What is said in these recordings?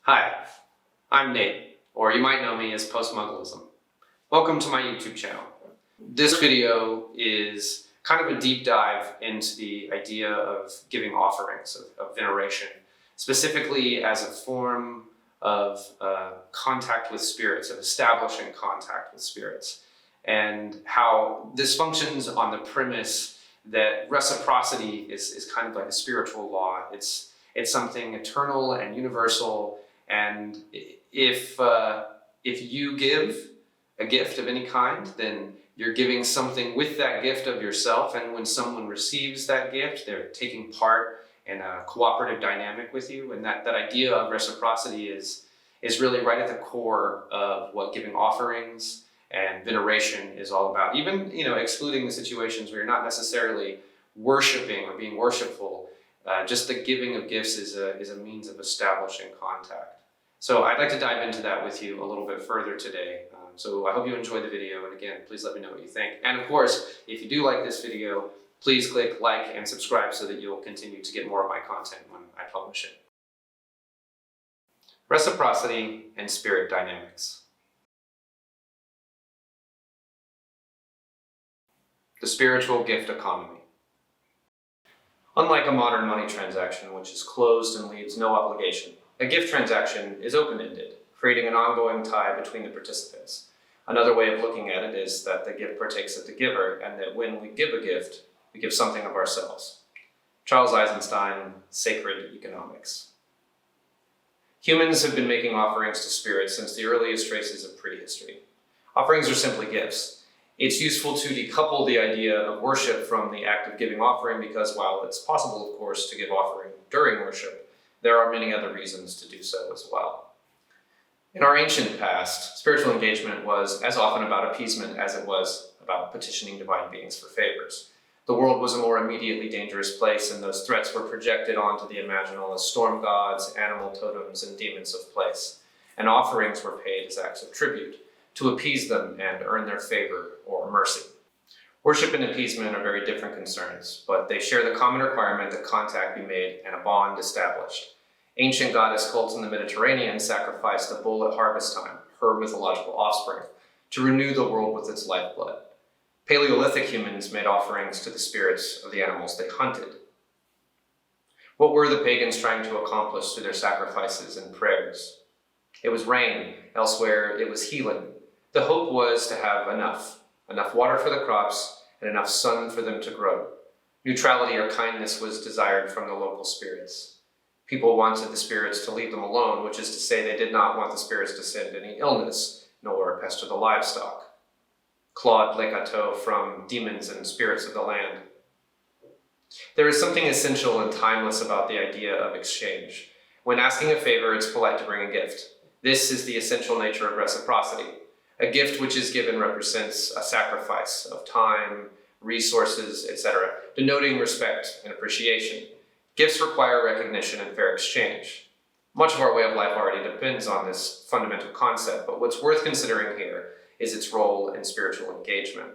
Hi, I'm Nate, or you might know me as Postmugglism. Welcome to my YouTube channel. This video is kind of a deep dive into the idea of giving offerings, of veneration, specifically as a form of contact with spirits, of establishing contact with spirits, and how this functions on the premise that reciprocity is kind of like a spiritual law. It's something eternal and universal. And if you give a gift of any kind, then you're giving something with that gift of yourself. And when someone receives that gift, they're taking part in a cooperative dynamic with you. And that idea of reciprocity is really right at the core of what giving offerings and veneration is all about. Even, excluding the situations where you're not necessarily worshiping or being worshipful, just the giving of gifts is a means of establishing contact. So I'd like to dive into that with you a little bit further today. So I hope you enjoy the video, and again, please let me know what you think. And of course, if you do like this video, please click like and subscribe so that you'll continue to get more of my content when I publish it. Reciprocity and spirit dynamics. The spiritual gift economy. Unlike a modern money transaction, which is closed and leaves no obligation, a gift transaction is open-ended, creating an ongoing tie between the participants. Another way of looking at it is that the gift partakes of the giver, and that when we give a gift, we give something of ourselves. Charles Eisenstein, Sacred Economics. Humans have been making offerings to spirits since the earliest traces of prehistory. Offerings are simply gifts. It's useful to decouple the idea of worship from the act of giving offering because while it's possible, of course, to give offering during worship, there are many other reasons to do so as well. In our ancient past, spiritual engagement was as often about appeasement as it was about petitioning divine beings for favors. The world was a more immediately dangerous place, and those threats were projected onto the imaginal as storm gods, animal totems, and demons of place. And offerings were paid as acts of tribute, to appease them and earn their favor or mercy. Worship and appeasement are very different concerns, but they share the common requirement that contact be made and a bond established. Ancient goddess cults in the Mediterranean sacrificed a bull at harvest time, her mythological offspring, to renew the world with its lifeblood. Paleolithic humans made offerings to the spirits of the animals they hunted. What were the pagans trying to accomplish through their sacrifices and prayers? It was rain, elsewhere it was healing. The hope was to have enough water for the crops and enough sun for them to grow. Neutrality or kindness was desired from the local spirits. People wanted the spirits to leave them alone, which is to say they did not want the spirits to send any illness, nor pester the livestock. Claude Lecateau from Demons and Spirits of the Land. There is something essential and timeless about the idea of exchange. When asking a favor, it's polite to bring a gift. This is the essential nature of reciprocity. A gift which is given represents a sacrifice of time, resources, etc., denoting respect and appreciation. Gifts require recognition and fair exchange. Much of our way of life already depends on this fundamental concept, but what's worth considering here is its role in spiritual engagement.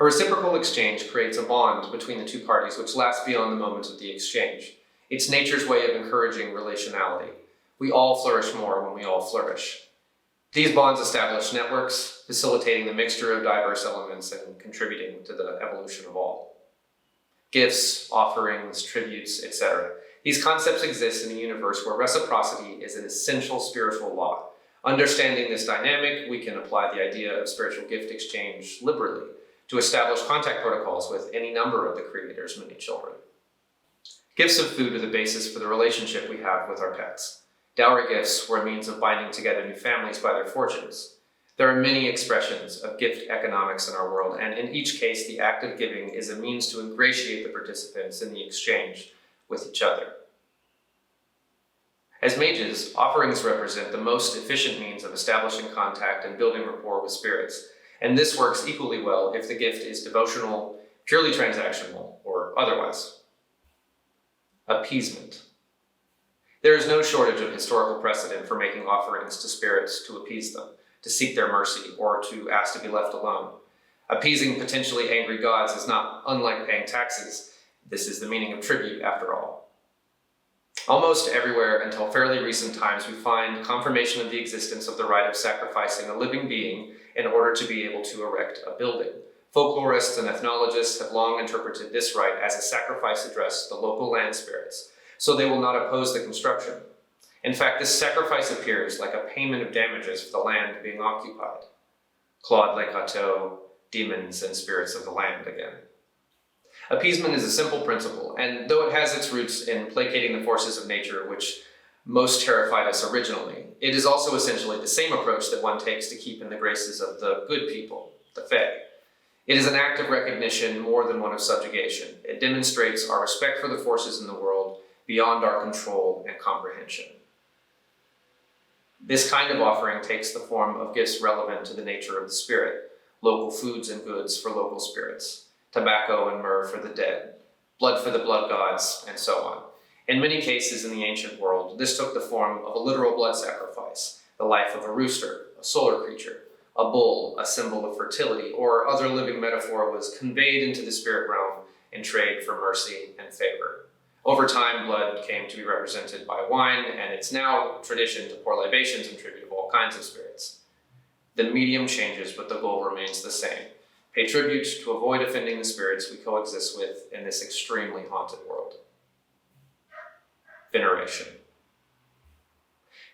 A reciprocal exchange creates a bond between the two parties which lasts beyond the moment of the exchange. It's nature's way of encouraging relationality. We all flourish more when we all flourish. These bonds establish networks, facilitating the mixture of diverse elements and contributing to the evolution of all. Gifts, offerings, tributes, etc. These concepts exist in a universe where reciprocity is an essential spiritual law. Understanding this dynamic, we can apply the idea of spiritual gift exchange liberally to establish contact protocols with any number of the Creator's many children. Gifts of food are the basis for the relationship we have with our pets. Dowry gifts were a means of binding together new families by their fortunes. There are many expressions of gift economics in our world, and in each case, the act of giving is a means to ingratiate the participants in the exchange with each other. As mages, offerings represent the most efficient means of establishing contact and building rapport with spirits, and this works equally well if the gift is devotional, purely transactional, or otherwise. Appeasement. There is no shortage of historical precedent for making offerings to spirits to appease them, to seek their mercy, or to ask to be left alone. Appeasing potentially angry gods is not unlike paying taxes. This is the meaning of tribute, after all. Almost everywhere until fairly recent times, we find confirmation of the existence of the rite of sacrificing a living being in order to be able to erect a building. Folklorists and ethnologists have long interpreted this rite as a sacrifice addressed to the local land spirits, so they will not oppose the construction. In fact, this sacrifice appears like a payment of damages for the land being occupied. Claude Lecateau, demons and spirits of the land again. Appeasement is a simple principle, and though it has its roots in placating the forces of nature which most terrified us originally, it is also essentially the same approach that one takes to keep in the graces of the good people, the Fae. It is an act of recognition more than one of subjugation. It demonstrates our respect for the forces in the world beyond our control and comprehension. This kind of offering takes the form of gifts relevant to the nature of the spirit, local foods and goods for local spirits, tobacco and myrrh for the dead, blood for the blood gods, and so on. In many cases in the ancient world, this took the form of a literal blood sacrifice, the life of a rooster, a solar creature, a bull, a symbol of fertility, or other living metaphor was conveyed into the spirit realm in trade for mercy and favor. Over time, blood came to be represented by wine, and it's now tradition to pour libations in tribute of all kinds of spirits. The medium changes, but the goal remains the same. Pay tribute to avoid offending the spirits we coexist with in this extremely haunted world. Veneration.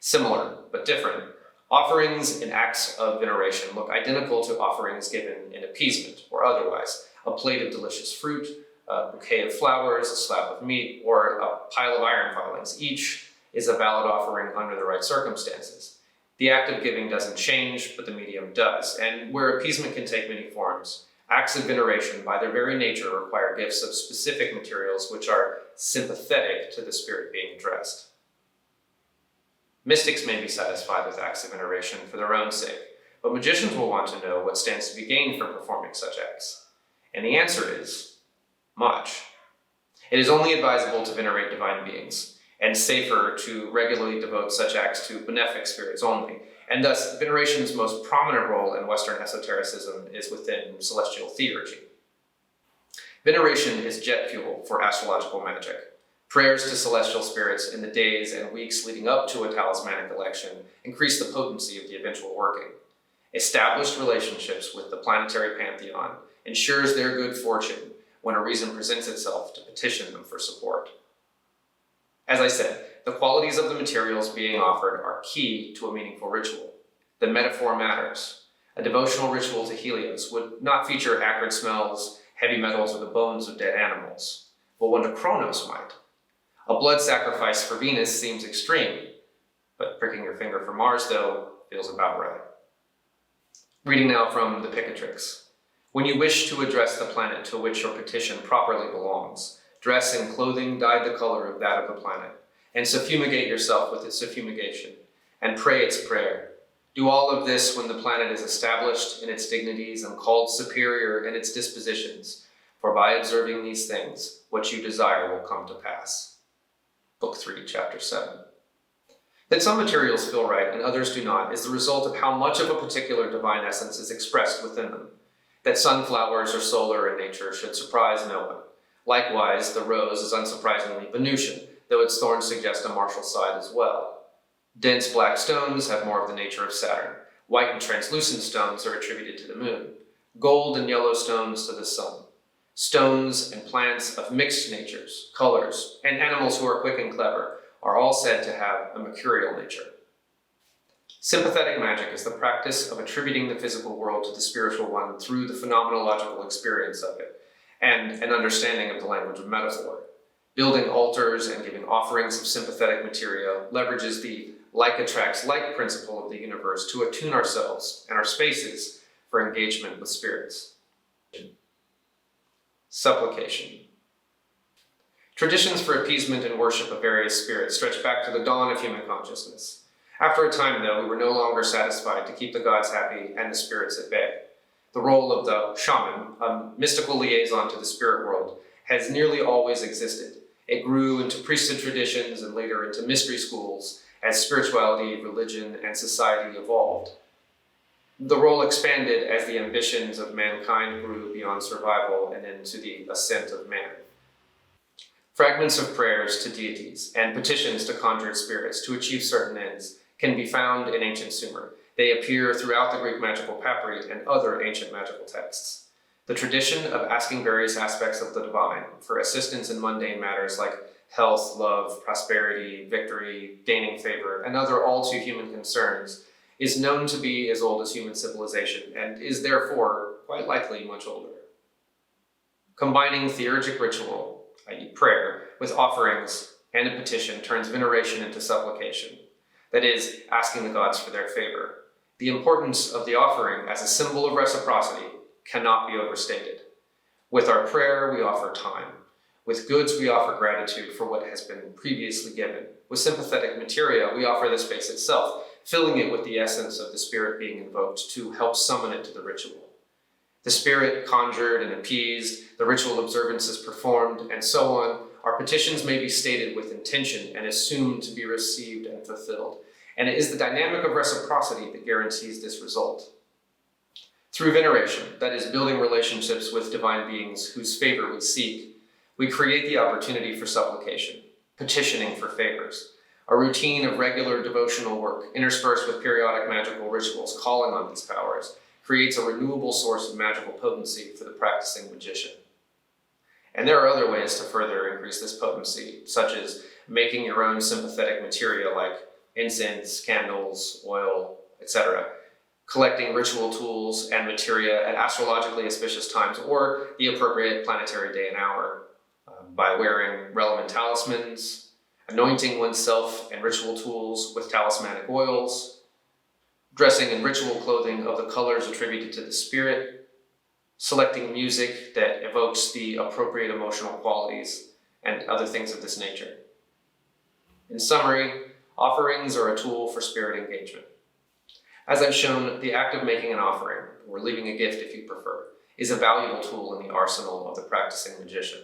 Similar, but different, offerings in acts of veneration look identical to offerings given in appeasement or otherwise, a plate of delicious fruit, a bouquet of flowers, a slab of meat, or a pile of iron filings. Each is a valid offering under the right circumstances. The act of giving doesn't change, but the medium does. And where appeasement can take many forms, acts of veneration, by their very nature, require gifts of specific materials which are sympathetic to the spirit being addressed. Mystics may be satisfied with acts of veneration for their own sake, but magicians will want to know what stands to be gained from performing such acts. And the answer is much. It is only advisable to venerate divine beings, and safer to regularly devote such acts to benefic spirits only, and thus veneration's most prominent role in Western esotericism is within celestial theurgy. Veneration is jet fuel for astrological magic. Prayers to celestial spirits in the days and weeks leading up to a talismanic election increase the potency of the eventual working. Established relationships with the planetary pantheon ensures their good fortune when a reason presents itself to petition them for support. As I said, the qualities of the materials being offered are key to a meaningful ritual. The metaphor matters. A devotional ritual to Helios would not feature acrid smells, heavy metals, or the bones of dead animals, but one to Kronos might. A blood sacrifice for Venus seems extreme, but pricking your finger for Mars, though, feels about right. Reading now from the Picatrix. When you wish to address the planet to which your petition properly belongs, dress in clothing dyed the color of that of the planet, and suffumigate yourself with its suffumigation, and pray its prayer. Do all of this when the planet is established in its dignities and called superior in its dispositions, for by observing these things, what you desire will come to pass. Book 3, Chapter 7. That some materials feel right and others do not is the result of how much of a particular divine essence is expressed within them. That sunflowers are solar in nature should surprise no one. Likewise, the rose is unsurprisingly Venusian, though its thorns suggest a martial side as well. Dense black stones have more of the nature of Saturn. White and translucent stones are attributed to the moon. Gold and yellow stones to the sun. Stones and plants of mixed natures, colors, and animals who are quick and clever are all said to have a mercurial nature. Sympathetic magic is the practice of attributing the physical world to the spiritual one through the phenomenological experience of it, and an understanding of the language of metaphor. Building altars and giving offerings of sympathetic materia leverages the like attracts like principle of the universe to attune ourselves and our spaces for engagement with spirits. Supplication. Traditions for appeasement and worship of various spirits stretch back to the dawn of human consciousness. After a time, though, we were no longer satisfied to keep the gods happy and the spirits at bay. The role of the shaman, a mystical liaison to the spirit world, has nearly always existed. It grew into priesthood traditions and later into mystery schools as spirituality, religion, and society evolved. The role expanded as the ambitions of mankind grew beyond survival and into the ascent of man. Fragments of prayers to deities and petitions to conjured spirits to achieve certain ends can be found in ancient Sumer. They appear throughout the Greek magical papyri and other ancient magical texts. The tradition of asking various aspects of the divine for assistance in mundane matters like health, love, prosperity, victory, gaining favor, and other all too human concerns is known to be as old as human civilization and is therefore quite likely much older. Combining theurgic ritual, i.e. prayer, with offerings and a petition turns veneration into supplication, that is, asking the gods for their favor. The importance of the offering as a symbol of reciprocity cannot be overstated. With our prayer, we offer time. With goods, we offer gratitude for what has been previously given. With sympathetic materia, we offer the space itself, filling it with the essence of the spirit being invoked to help summon it to the ritual. The spirit conjured and appeased, the ritual observances performed, and so on, our petitions may be stated with intention and assumed to be received and fulfilled. And it is the dynamic of reciprocity that guarantees this result. Through veneration, that is, building relationships with divine beings whose favor we seek, we create the opportunity for supplication, petitioning for favors, a routine of regular devotional work interspersed with periodic magical rituals calling on these powers creates a renewable source of magical potency for the practicing magician. And there are other ways to further increase this potency, such as making your own sympathetic materia like incense, candles, oil, etc., collecting ritual tools and materia at astrologically auspicious times or the appropriate planetary day and hour, by wearing relevant talismans, anointing oneself and ritual tools with talismanic oils, dressing in ritual clothing of the colors attributed to the spirit, selecting music that evokes the appropriate emotional qualities, and other things of this nature. In summary, offerings are a tool for spirit engagement. As I've shown, the act of making an offering, or leaving a gift if you prefer, is a valuable tool in the arsenal of the practicing magician.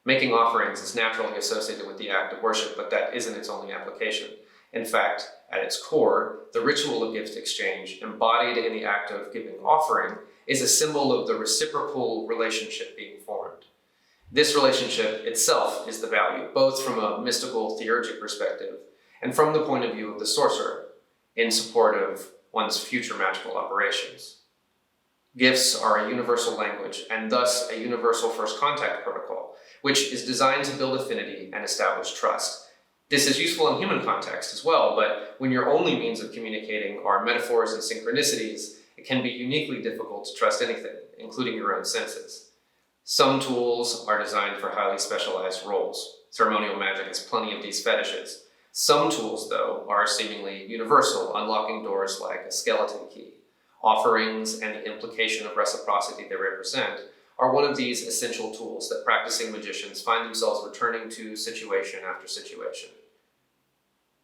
Making offerings is naturally associated with the act of worship, but that isn't its only application. In fact, at its core, the ritual of gift exchange, embodied in the act of giving offering, is a symbol of the reciprocal relationship being formed. This relationship itself is the value, both from a mystical theurgic perspective and from the point of view of the sorcerer, in support of one's future magical operations. Gifts are a universal language, and thus a universal first contact protocol, which is designed to build affinity and establish trust. This is useful in human context as well, but when your only means of communicating are metaphors and synchronicities, it can be uniquely difficult to trust anything, including your own senses. Some tools are designed for highly specialized roles. Ceremonial magic has plenty of these fetishes. Some tools, though, are seemingly universal, unlocking doors like a skeleton key. Offerings and the implication of reciprocity they represent are one of these essential tools that practicing magicians find themselves returning to situation after situation.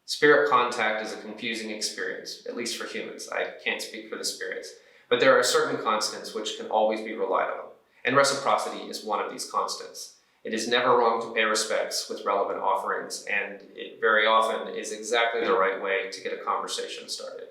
Spirit contact is a confusing experience, at least for humans. I can't speak for the spirits, but there are certain constants which can always be relied on, and reciprocity is one of these constants. It is never wrong to pay respects with relevant offerings, and it very often is exactly the right way to get a conversation started.